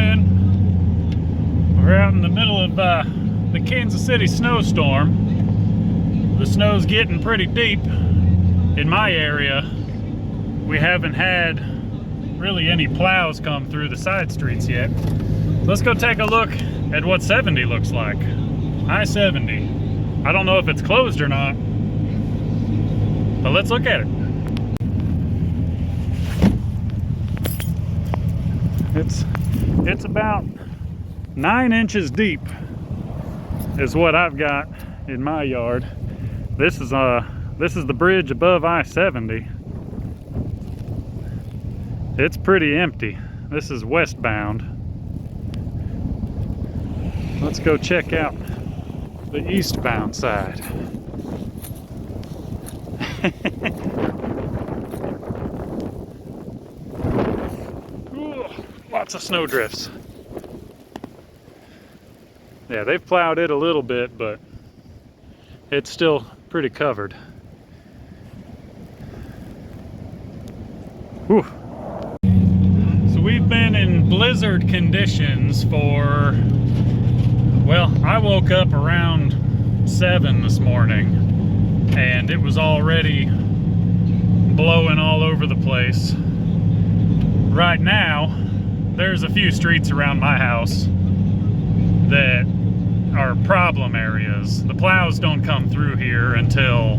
morning. We're out in the middle of the Kansas City snowstorm. The snow's getting pretty deep in my area. We haven't had really any plows come through the side streets yet. Let's go take a look at what 70 looks like. I-70. I don't know if it's closed or not, but let's look at it. It's about 9 inches deep is what I've got in my yard. This is the bridge above I-70. It's pretty empty. This is westbound. Let's go check out the eastbound side. Ooh, lots of snow drifts. Yeah, they've plowed it a little bit, but it's still pretty covered. Whew. So we've been in blizzard conditions for, well, I woke up around 7 this morning and it was already blowing all over the place. Right now, there's a few streets around my house that are problem areas. The plows don't come through here until,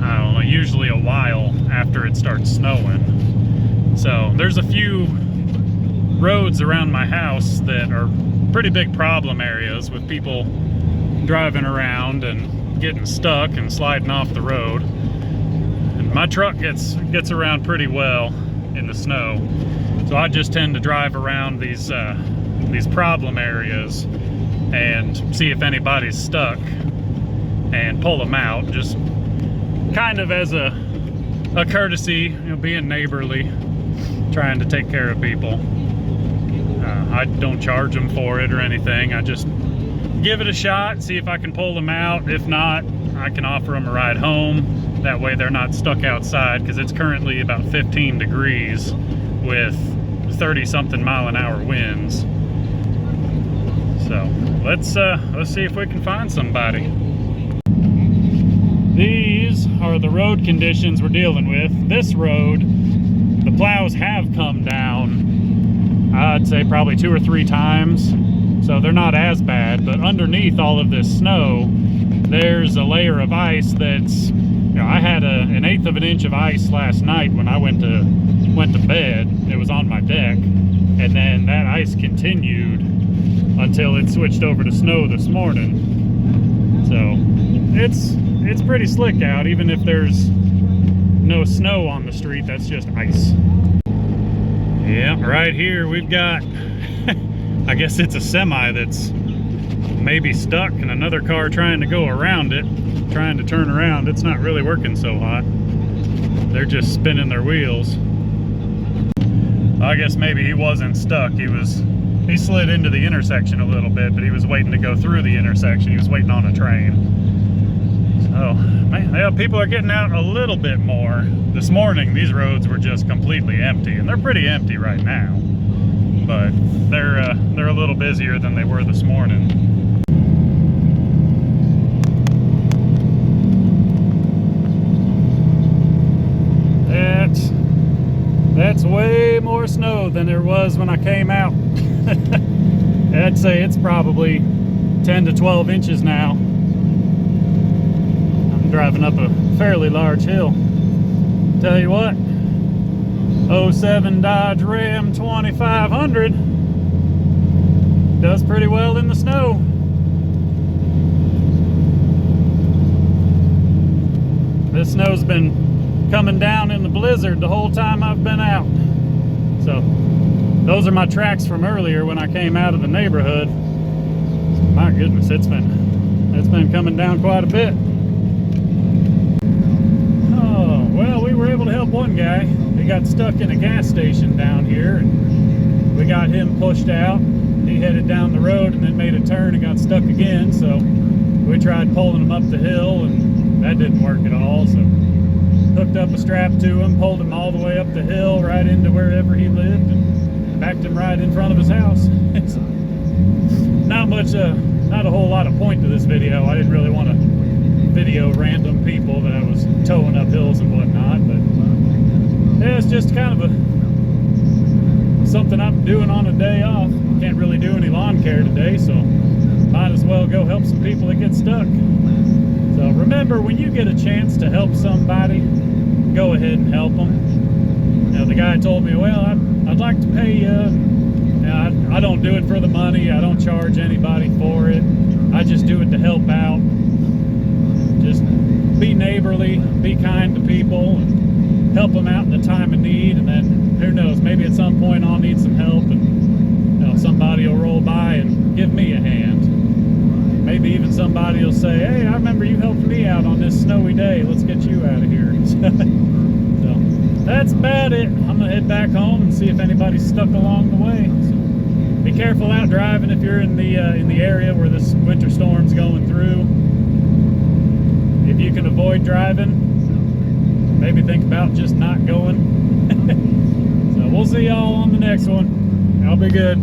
I don't know, usually a while after it starts snowing. So there's a few roads around my house that are pretty big problem areas with people driving around and getting stuck and sliding off the road. And my truck gets around pretty well in the snow, so I just tend to drive around these problem areas and see if anybody's stuck and pull them out, just kind of as a courtesy, you know, being neighborly, trying to take care of people. I don't charge them for it or anything. I just give it a shot, see if I can pull them out. If not, I can offer them a ride home. That way they're not stuck outside, because it's currently about 15 degrees with 30-something mile-an-hour winds. So let's see if we can find somebody. These are the road conditions we're dealing with. This road, the plows have come down, I'd say probably 2 or 3 times, so they're not as bad. But underneath all of this snow, there's a layer of ice that's, you know, I had an 1/8 of an inch of ice last night when I went to bed. It was on my deck, and then that ice continued until it switched over to snow this morning. So it's pretty slick out, even if there's no snow on the street. That's just ice. Yeah, right here we've got I guess it's a semi that's maybe stuck, and another car trying to go around it, trying to turn around. It's not really working so hot. They're just spinning their wheels. I guess maybe he wasn't stuck. He slid into the intersection a little bit, but he was waiting to go through the intersection. He was waiting on a train. So, man, yeah, people are getting out a little bit more. This morning, these roads were just completely empty, and they're pretty empty right now. But they're a little busier than they were this morning. That's way more snow than there was when I came out. I'd say it's probably 10 to 12 inches now. I'm driving up a fairly large hill. Tell you what, 07 Dodge Ram 2500 does pretty well in the snow. This snow's been coming down in the blizzard the whole time I've been out. So those are my tracks from earlier when I came out of the neighborhood. My goodness, it's been coming down quite a bit. Oh, well, we were able to help one guy. He got stuck in a gas station down here, and we got him pushed out. He headed down the road and then made a turn and got stuck again. So we tried pulling him up the hill, and that didn't work at all. So hooked up a strap to him, pulled him all the way up the hill right into wherever he lived, and backed him right right in front of his house. Not a whole lot of point to this video. I didn't really want to video random people that I was towing up hills and whatnot, but yeah, it's just kind of something I'm doing on a day off. Can't really do any lawn care today, so might as well go help some people that get stuck. So remember, when you get a chance to help somebody, go ahead and help them. You know, the guy told me, well, I'd like to pay you. I don't do it for the money. I don't charge anybody for it. I just do it to help out. Just be neighborly, be kind to people, and help them out in the time of need. And then who knows, maybe at some point I'll need some help, and you know, somebody will roll by and give me a hand. Maybe even somebody will say, hey, I remember you helped me out on this snowy day. Let's get you out of here. So that's about it. I'm gonna head back home and see if anybody's stuck along the way. So be careful out driving if you're in the area where this winter storm's going through. If you can avoid driving, maybe think about just not going. So we'll see y'all on the next one. Y'all be good.